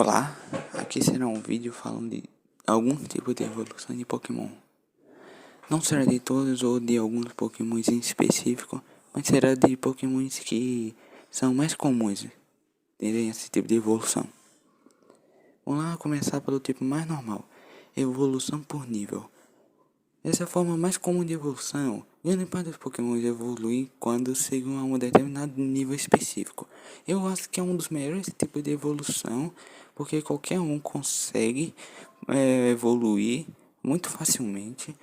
Olá, aqui será um vídeo falando de algum tipo de evolução de Pokémon. Não será de todos ou de alguns Pokémons em específico, mas será de Pokémons que são mais comuns terem esse tipo de evolução. Vamos lá começar pelo tipo mais normal, evolução por nível. Essa é a forma mais comum de evolução. Grande parte dos Pokémon evoluem quando chegam a um determinado nível específico. Eu acho que é um dos melhores tipos de evolução, porque qualquer um consegue evoluir muito facilmente.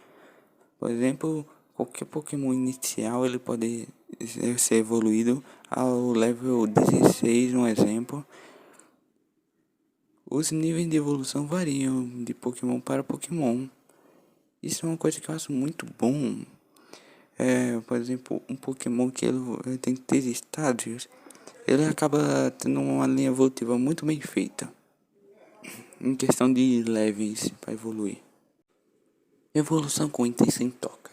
Por exemplo, qualquer Pokémon inicial ele pode ser evoluído ao level 16, um exemplo. Os níveis de evolução variam de Pokémon para Pokémon. Isso é uma coisa que eu acho muito bom. Por exemplo, um Pokémon que ele tem 3 estágios, ele acaba tendo uma linha evolutiva muito bem feita. Em questão de levels para evoluir. Evolução com item sem toca.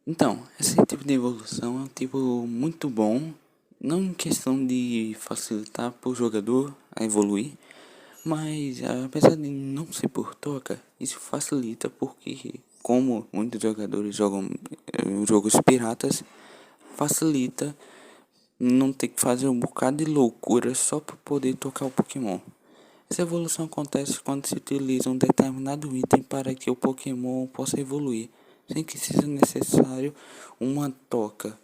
Então, esse tipo de evolução é um tipo muito bom. Não em questão de facilitar para o jogador a evoluir, mas apesar de não ser por toca, isso facilita porque, como muitos jogadores jogam jogos piratas, facilita não ter que fazer um bocado de loucura só para poder tocar o Pokémon. Essa evolução acontece quando se utiliza um determinado item para que o Pokémon possa evoluir, sem que seja necessário uma toca.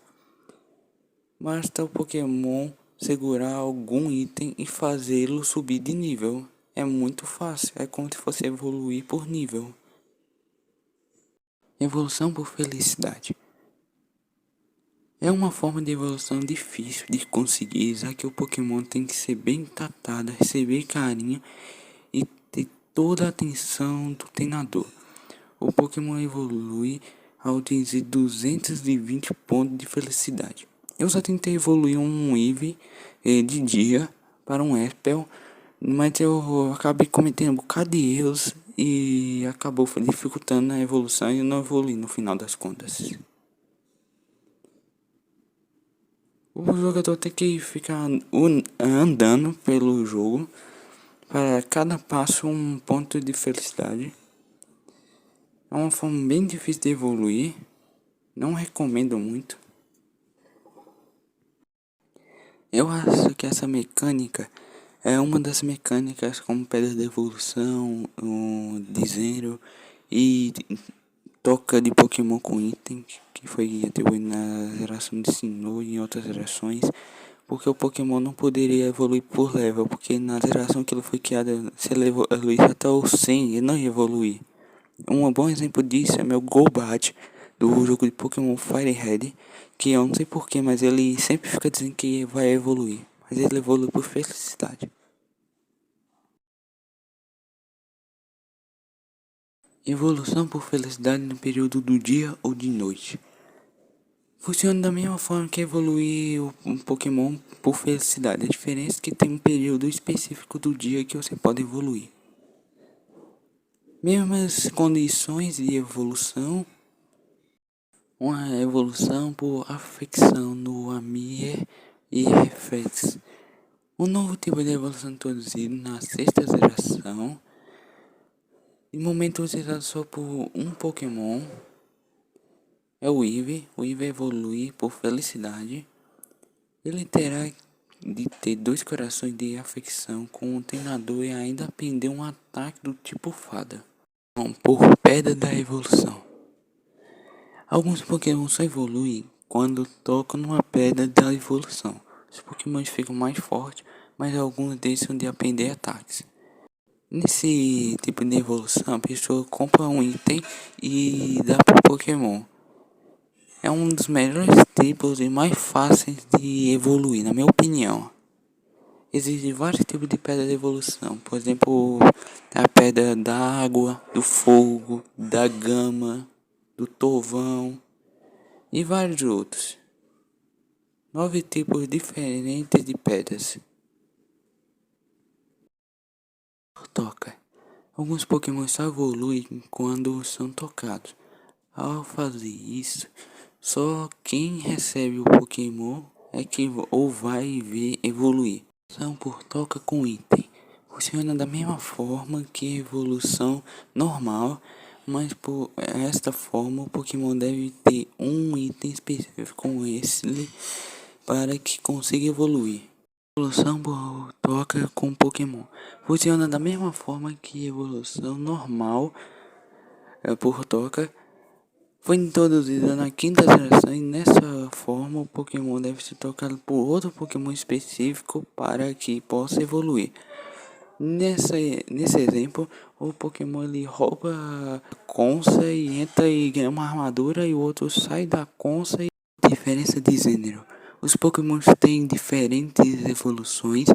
Basta o Pokémon segurar algum item e fazê-lo subir de nível. É muito fácil, é como se fosse evoluir por nível. Evolução por felicidade. É uma forma de evolução difícil de conseguir, já que o Pokémon tem que ser bem tratado, receber carinho e ter toda a atenção do treinador. O Pokémon evolui ao atingir 220 pontos de felicidade. Eu já tentei evoluir um Eevee de dia para um Espel, mas eu acabei cometendo um bocado de erros e acabou dificultando a evolução e eu não evolui no final das contas. O jogador tem que ficar andando pelo jogo para cada passo um ponto de felicidade. É uma forma bem difícil de evoluir, não recomendo muito. Eu acho que essa mecânica é uma das mecânicas como pedra de evolução, Dizero e toca de Pokémon com item que foi atribuído na geração de Sinnoh e em outras gerações, porque o Pokémon não poderia evoluir por level, porque na geração que ele foi criado, se ele evoluísse até o 100, ele não ia evoluir. Um bom exemplo disso é meu Golbat do jogo de Pokémon Fire Red, que eu não sei porquê, mas ele sempre fica dizendo que vai evoluir, mas ele evolui por felicidade. Evolução por felicidade no período do dia ou de noite. Funciona da mesma forma que evoluir um Pokémon por felicidade. A diferença é que tem um período específico do dia que você pode evoluir. Mesmas condições de evolução. Uma evolução por afecção no Amier e Reflex. Um novo tipo de evolução introduzido na 6ª geração. De momento usado só por um Pokémon. É o Eevee. O Eevee evolui por felicidade. Ele terá de ter 2 corações de afecção com o treinador e ainda aprender um ataque do tipo fada. Por perda da evolução. Alguns Pokémon só evoluem quando tocam numa pedra da evolução. Os Pokémon ficam mais fortes, mas alguns deixam de aprender ataques. Nesse tipo de evolução, a pessoa compra um item e dá para o Pokémon. É um dos melhores tipos e mais fáceis de evoluir, na minha opinião. Existem vários tipos de pedra de evolução, por exemplo, a pedra da água, do fogo, da gama, do trovão e vários outros. 9 tipos diferentes de pedras. Toca. Alguns Pokémon só evoluem quando são tocados. Ao fazer isso, só quem recebe o Pokémon é que ou vai ver evoluir. São por toca com item. funciona da mesma forma que a evolução normal, mas por esta forma o Pokémon deve ter um item específico como esse para que consiga evoluir. Evolução por troca com Pokémon funciona da mesma forma que a evolução normal por troca foi introduzida na quinta geração e nessa forma o Pokémon deve ser trocado por outro Pokémon específico para que possa evoluir. Nesse exemplo, o Pokémon ele rouba a concha e entra e ganha uma armadura e o outro sai da concha e diferença de gênero. Os Pokémons têm diferentes evoluções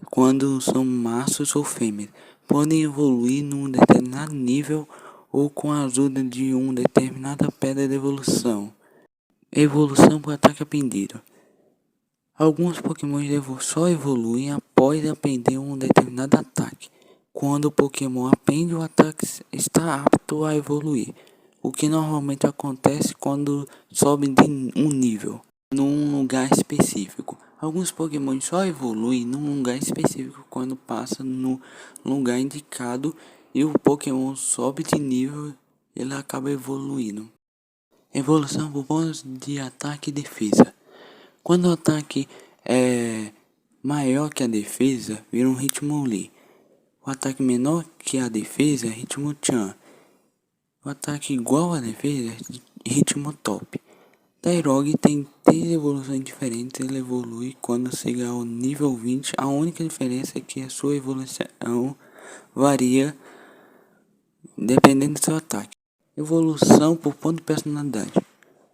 quando são machos ou fêmeas. Podem evoluir num determinado nível ou com a ajuda de uma determinada pedra de evolução. Evolução por ataque aprendido. Alguns Pokémon só evoluem após aprender um determinado ataque. Quando o Pokémon aprende o ataque, está apto a evoluir, o que normalmente acontece quando sobe de um nível, num lugar específico. Alguns Pokémon só evoluem num lugar específico quando passa no lugar indicado e o Pokémon sobe de nível, ele acaba evoluindo. Evolução por bônus de ataque e defesa. Quando o ataque é maior que a defesa, vira um Hitmonlee. O ataque menor que a defesa é Hitmonchan. O ataque igual à defesa é Hitmontop. Tyrogue tem 3 evoluções diferentes, ele evolui quando chega ao nível 20. A única diferença é que a sua evolução varia dependendo do seu ataque. Evolução por ponto de personalidade.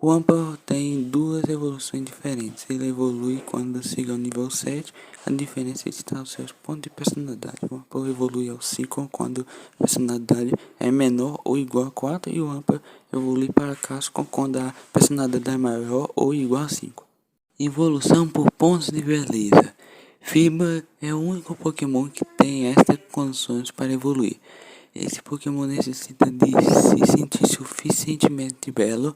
O Amparo tem 2 evoluções diferentes. Ele evolui quando chega ao nível 7. A diferença está nos seus pontos de personalidade. O Amparo evolui ao 5 quando a personalidade é menor ou igual a 4. E o Amparo evolui para Casco quando a personalidade é maior ou igual a 5. Evolução por pontos de beleza. Fiba é o único Pokémon que tem estas condições para evoluir. Esse Pokémon necessita de se sentir suficientemente belo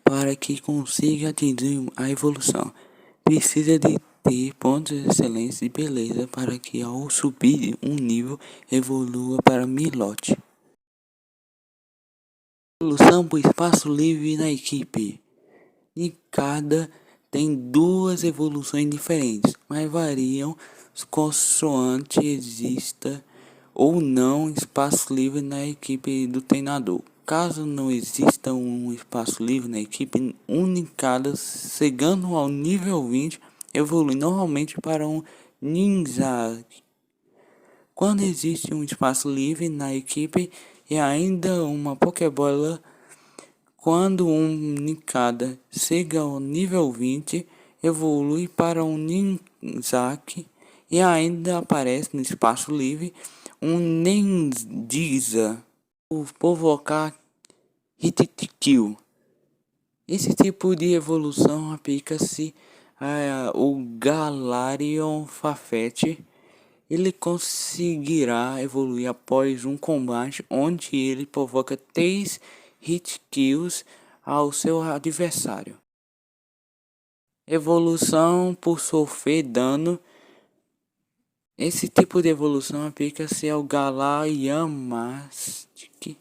para que consiga atingir a evolução. Precisa de ter pontos de excelência e beleza para que ao subir um nível evolua para Milote. Evolução por espaço livre na equipe. Cada tem 2 evoluções diferentes, mas variam consoante exista ou não espaço livre na equipe do treinador. Caso não exista um espaço livre na equipe, cada chegando ao nível 20 evolui normalmente para um Ninja. Quando existe um espaço livre na equipe e ainda uma Pokébola, quando um Nincada chega ao nível 20, evolui para um Ninjak e ainda aparece no espaço livre um Nindiza. O provocar Hit-Kill. Esse tipo de evolução aplica-se ao Galarian Farfetch. Ele conseguirá evoluir após um combate onde ele provoca 3 hit kills ao seu adversário. Evolução por sofrer dano. Esse tipo de evolução aplica-se ao Galarian Mastic,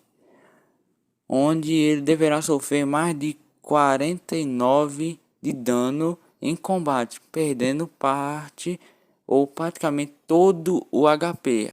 onde ele deverá sofrer mais de 49 de dano em combate, perdendo parte ou praticamente todo o HP.